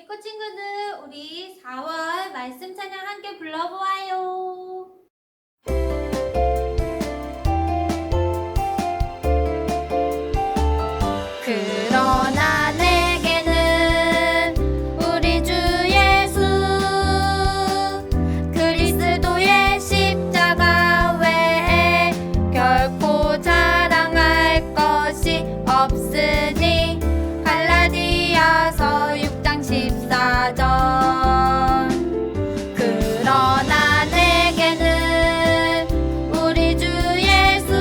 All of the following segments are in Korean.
리코 친구들, 우리 4월 말씀 찬양 함께 불러보아요. 그러나 내게는 우리 주 예수 그리스도의 십자가 외에 결코 자랑할 것이 없으니 갈라디아서 6장 14절. 그러나 내게는 우리 주 예수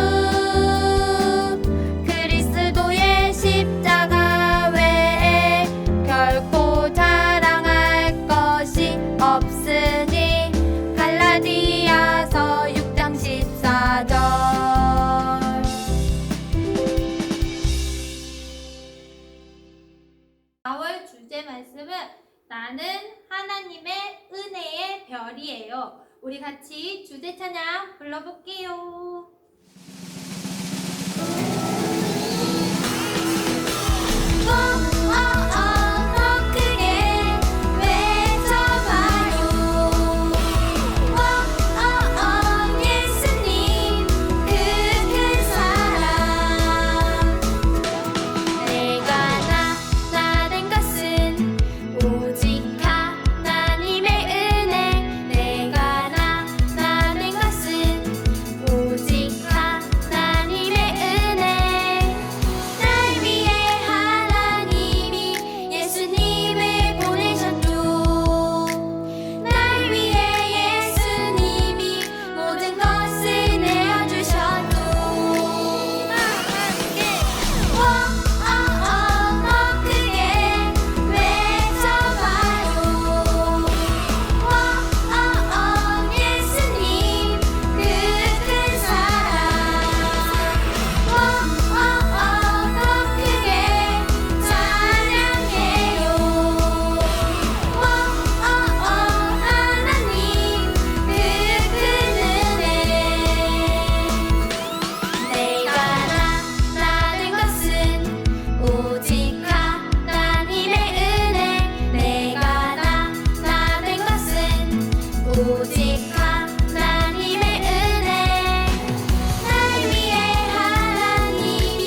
그리스도의 십자가 외에 결코 자랑할 것이 없으니 갈라디아서 6장 14절. 4월 주제 말씀은 나는 하나님의 은혜의 별이에요. 우리 같이 주제 찬양 불러볼게요. 더 크게 외쳐봐요. 예수님 그 큰 사랑. 내가 된 것은 오직 하나님의 은혜. 내가 된 것은 오직 하나님의 은혜. 날 위해 하나님이 예수님을 보내셨죠. 날 위해 예수님이 모든 것을 내어주셨죠. 더 크게 외쳐봐요. 예수님 그 큰 사랑. 더 크게 찬양해요. 하나님 그 큰 은혜. 내가 된 것은 오직 하나님의 은혜. 내가 된 것은 오직 하나님의 은혜. 날 위해 하나님이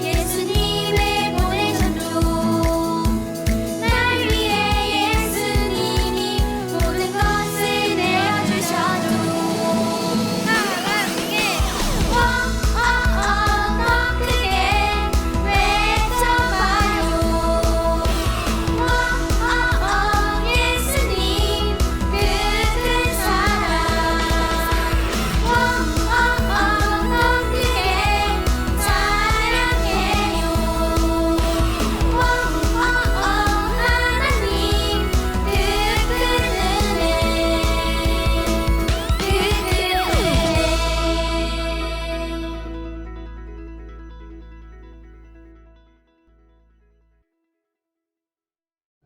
예수님을 보내셨죠. 날 위해 예수님이 모든 것을 내어주셨죠. 더 크게 외쳐봐요. 예수님 그 큰 사랑. 더 크게 찬양해요. 하나님 그 큰 은혜.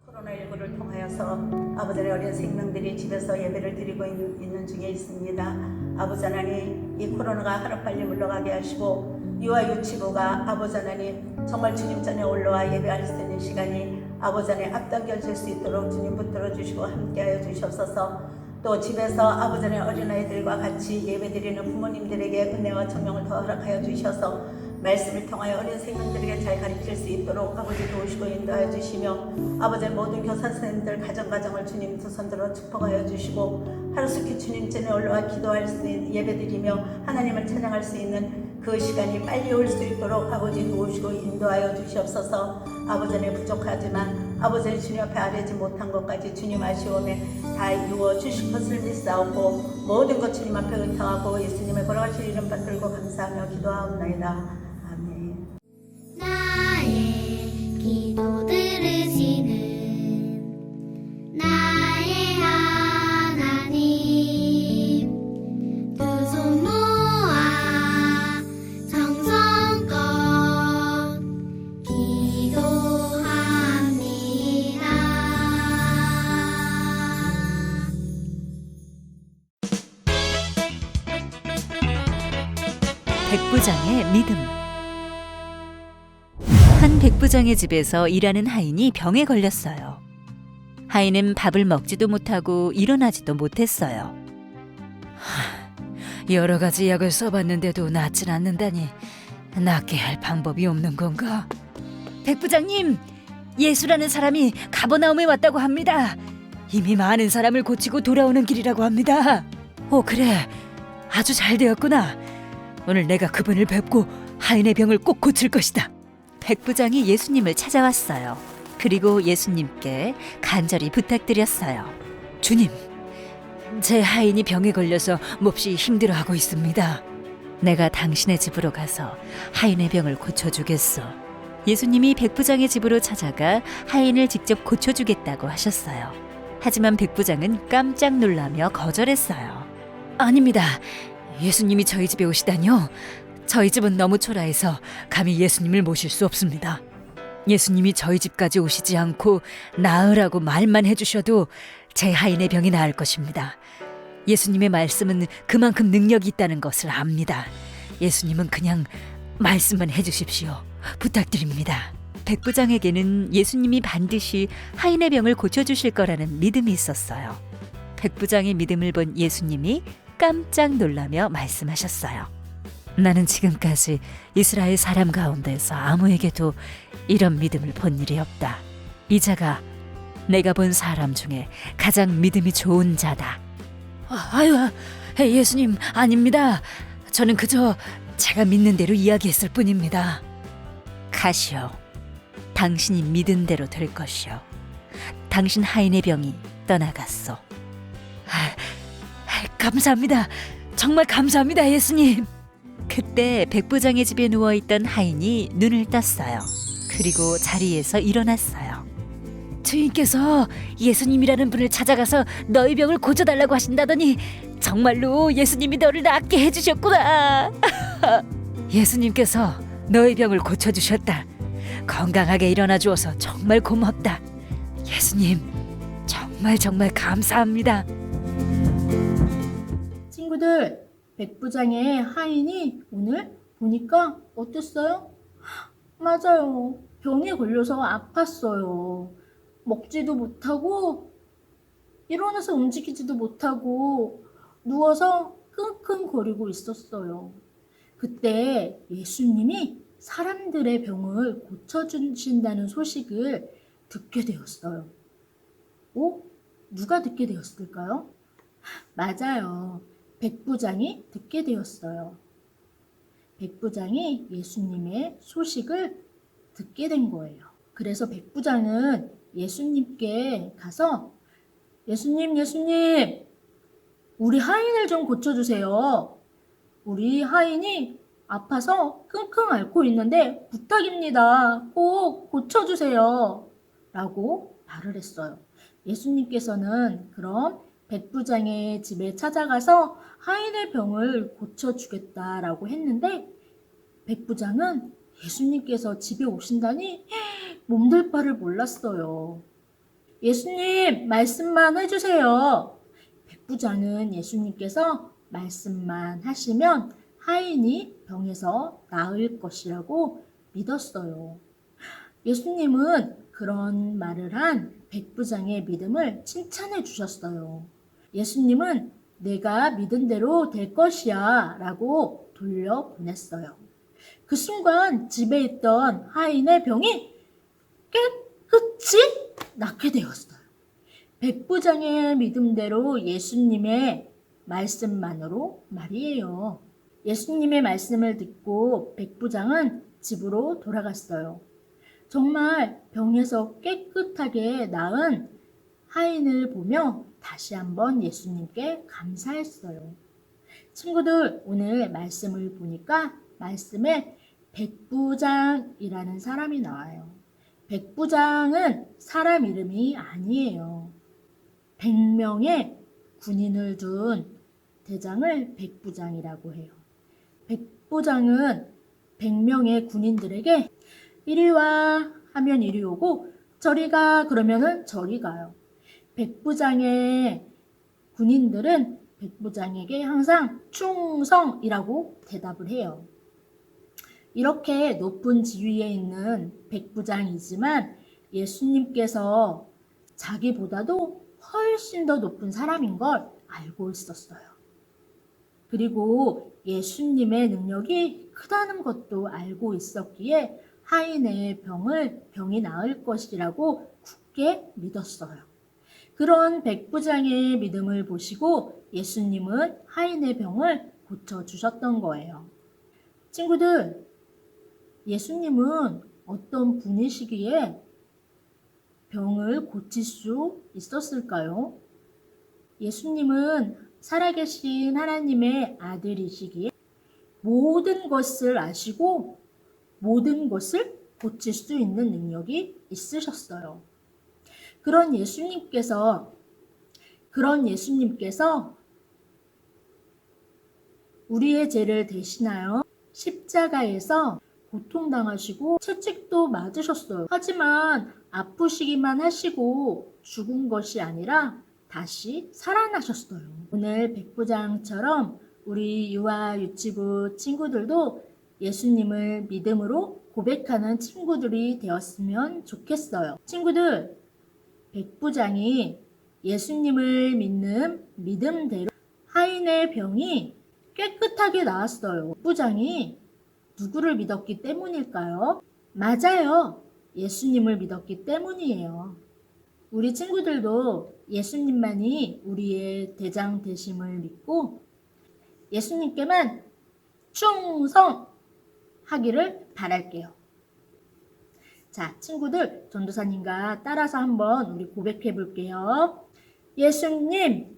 코로나19를 통하여서 아버지의 어린 생명들이 집에서 예배를 드리고 있는 중에 있습니다. 아버지 하나님, 이 코로나가 하루빨리 물러가게 하시고 유아 유치부가 아버지 하나님 정말 주님 전에 올라와 예배할 수 있는 시간이 아버지 하나님 앞당겨질 수 있도록 주님 붙들어 주시고 함께하여 주시옵소서. 또 집에서 아버지 하나님 어린아이들과 같이 예배드리는 부모님들에게 은혜와 청명을 더 허락하여 주셔서 말씀을 통하여 어린 생명들에게 잘 가르칠 수 있도록 아버지 도우시고 인도하여 주시며 아버지의 모든 교사 선생님들 가정을 주님 두 손들어 축복하여 주시고 하루속히 주님 전에 올라와 기도할 수 있는 예배드리며 하나님을 찬양할 수 있는 그 시간이 빨리 올 수 있도록 아버지 도우시고 인도하여 주시옵소서. 아버지는 부족하지만 아버지는 주님 앞에 아뢰지 못한 것까지 주님 아시오매 다 이루어 주실 것을 믿사오고 모든 것 주님 앞에 의탁하고 예수님의 걸어가실 이름 받들고 감사하며 기도하옵나이다. 아멘. 나의 기도 들으시는 나의 하나님 두 손 모아 정성껏 기도합니다. 백부장의 믿음. 한 백부장의 집에서 일하는 하인이 병에 걸렸어요. 하인은 밥을 먹지도 못하고 일어나지도 못했어요. 여러 가지 약을 써봤는데도 낫질 않는다니 낫게 할 방법이 없는 건가? 백부장님, 예수라는 사람이 가버나움에 왔다고 합니다. 이미 많은 사람을 고치고 돌아오는 길이라고 합니다. 오, 그래, 아주 잘 되었구나. 오늘 내가 그분을 뵙고 하인의 병을 꼭 고칠 것이다. 백부장이 예수님을 찾아왔어요. 그리고 예수님께 간절히 부탁드렸어요. 주님, 제 하인이 병에 걸려서 몹시 힘들어하고 있습니다. 내가 당신의 집으로 가서 하인의 병을 고쳐주겠소. 예수님이 백부장의 집으로 찾아가 하인을 직접 고쳐주겠다고 하셨어요. 하지만 백부장은 깜짝 놀라며 거절했어요. 아닙니다. 예수님이 저희 집에 오시다니요? 저희 집은 너무 초라해서 감히 예수님을 모실 수 없습니다. 예수님이 저희 집까지 오시지 않고 나으라고 말만 해주셔도 제 하인의 병이 나을 것입니다. 예수님의 말씀은 그만큼 능력이 있다는 것을 압니다. 예수님은 그냥 말씀만 해주십시오. 부탁드립니다. 백부장에게는 예수님이 반드시 하인의 병을 고쳐주실 거라는 믿음이 있었어요. 백부장의 믿음을 본 예수님이 깜짝 놀라며 말씀하셨어요. 나는 지금까지 이스라엘 사람 가운데서 아무에게도 이런 믿음을 본 일이 없다. 이 자가 내가 본 사람 중에 가장 믿음이 좋은 자다. 아유, 예수님, 아닙니다. 저는 그저 제가 믿는 대로 이야기했을 뿐입니다. 가시오. 당신이 믿은 대로 될 것이오. 당신 하인의 병이 떠나갔소. 감사합니다. 정말 감사합니다, 예수님. 그때 백부장의 집에 누워있던 하인이 눈을 떴어요. 그리고 자리에서 일어났어요. 주인께서 예수님이라는 분을 찾아가서 너희 병을 고쳐달라고 하신다더니 정말로 예수님이 너를 낫게 해주셨구나. 예수님께서 너희 병을 고쳐주셨다. 건강하게 일어나 주어서 정말 고맙다. 예수님, 정말 감사합니다. 친구들, 백부장의 하인이 오늘 보니까 어땠어요? 맞아요. 병에 걸려서 아팠어요. 먹지도 못하고 일어나서 움직이지도 못하고 누워서 끙끙거리고 있었어요. 그때 예수님이 사람들의 병을 고쳐주신다는 소식을 듣게 되었어요. 누가 듣게 되었을까요? 맞아요. 백부장이 듣게 되었어요. 백부장이 예수님의 소식을 듣게 된 거예요. 그래서 백부장은 예수님께 가서 예수님, 우리 하인을 좀 고쳐주세요. 우리 하인이 아파서 끙끙 앓고 있는데 부탁입니다. 꼭 고쳐주세요. 라고 말을 했어요. 예수님께서는 그럼 백부장의 집에 찾아가서 하인의 병을 고쳐주겠다라고 했는데 백부장은 예수님께서 집에 오신다니 몸둘 바를 몰랐어요. 예수님, 말씀만 해주세요. 백부장은 예수님께서 말씀만 하시면 하인이 병에서 나을 것이라고 믿었어요. 예수님은 그런 말을 한 백부장의 믿음을 칭찬해 주셨어요. 예수님은 내가 믿은 대로 될 것이야 라고 돌려보냈어요. 그 순간 집에 있던 하인의 병이 깨끗이 낫게 되었어요. 백부장의 믿음대로 예수님의 말씀만으로 말이에요. 예수님의 말씀을 듣고 백부장은 집으로 돌아갔어요. 정말 병에서 깨끗하게 나은 하인을 보며 다시 한번 예수님께 감사했어요. 친구들, 오늘 말씀을 보니까 말씀에 백부장이라는 사람이 나와요. 백부장은 사람 이름이 아니에요. 100명의 군인을 둔 대장을 백부장이라고 해요. 백부장은 100명의 군인들에게 이리 와 하면 이리 오고 저리 가 그러면은 저리 가요. 백부장의 군인들은 백부장에게 항상 충성이라고 대답을 해요. 이렇게 높은 지위에 있는 백부장이지만 예수님께서 자기보다도 훨씬 더 높은 사람인 걸 알고 있었어요. 그리고 예수님의 능력이 크다는 것도 알고 있었기에 하인의 병이 나을 것이라고 굳게 믿었어요. 그런 백부장의 믿음을 보시고 예수님은 하인의 병을 고쳐주셨던 거예요. 친구들, 예수님은 어떤 분이시기에 병을 고칠 수 있었을까요? 예수님은 살아계신 하나님의 아들이시기에 모든 것을 아시고 모든 것을 고칠 수 있는 능력이 있으셨어요. 그런 예수님께서 우리의 죄를 대신하여 십자가에서 고통당하시고 채찍도 맞으셨어요. 하지만 아프시기만 하시고 죽은 것이 아니라 다시 살아나셨어요. 오늘 백부장처럼 우리 유아 유치부 친구들도 예수님을 믿음으로 고백하는 친구들이 되었으면 좋겠어요. 친구들, 백부장이 예수님을 믿는 믿음대로 하인의 병이 깨끗하게 나았어요. 백부장이 누구를 믿었기 때문일까요? 맞아요. 예수님을 믿었기 때문이에요. 우리 친구들도 예수님만이 우리의 대장 되심을 믿고 예수님께만 충성하기를 바랄게요. 자, 친구들, 전도사님과 따라서 한번 우리 고백해 볼게요. 예수님,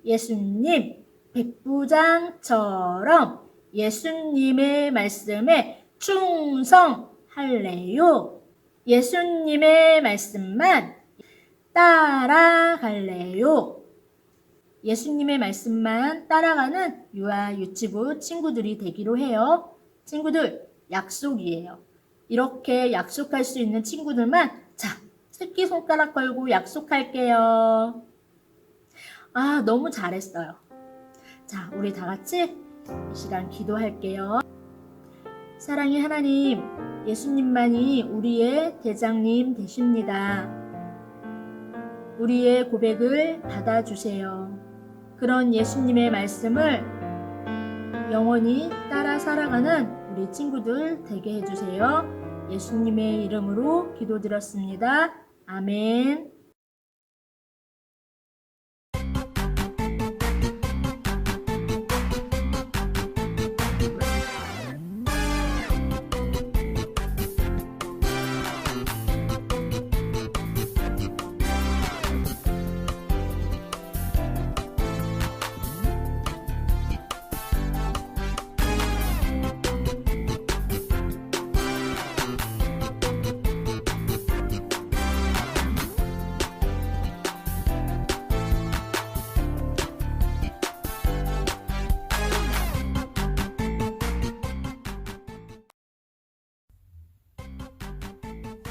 백부장처럼 예수님의 말씀에 충성할래요. 예수님의 말씀만 따라갈래요. 예수님의 말씀만 따라가는 유아 유치부 친구들이 되기로 해요. 친구들, 약속이에요. 이렇게 약속할 수 있는 친구들만 자, 새끼손가락 걸고 약속할게요. 아, 너무 잘했어요. 자, 우리 다 같이 이 시간 기도할게요. 사랑의 하나님, 예수님만이 우리의 대장님 되십니다. 우리의 고백을 받아주세요. 그런 예수님의 말씀을 영원히 따라 살아가는 우리 친구들 되게 해주세요. 예수님의 이름으로 기도드렸습니다. 아멘.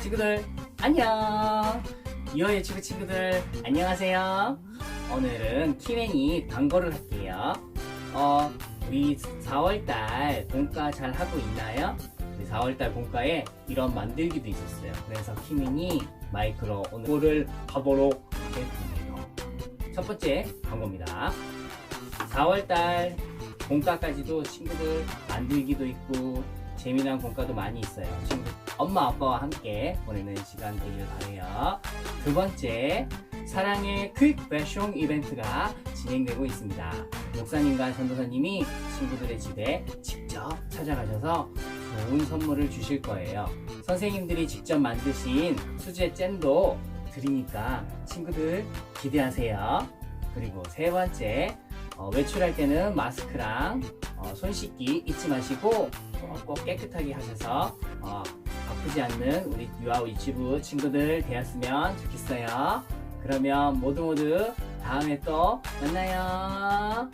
친구들 안녕. 유아 유치부 친구들 안녕하세요. 오늘은 키맨이 단거를 할게요. 우리 4월달 본가 잘 하고 있나요? 우리 4월달 본가에 이런 만들기도 있었어요. 그래서 키맨이 마이크로 오늘 가보도록 하겠습니다. 첫 번째 광고입니다. 4월달 본가까지도 친구들 만들기도 있고 재미난 본가도 많이 있어요. 친구 엄마 아빠와 함께 보내는 시간 되길 바라요. 두 번째, 사랑의 퀵 배송 이벤트가 진행되고 있습니다. 목사님과 전도사님이 친구들의 집에 직접 찾아가셔서 좋은 선물을 주실 거예요. 선생님들이 직접 만드신 수제 잼도 드리니까 친구들 기대하세요. 그리고 세 번째, 외출할 때는 마스크랑 손 씻기 잊지 마시고 꼭 깨끗하게 하셔서 아프지 않는 우리 유아 유치부 친구들 되었으면 좋겠어요. 그러면 모두 다음에 또 만나요.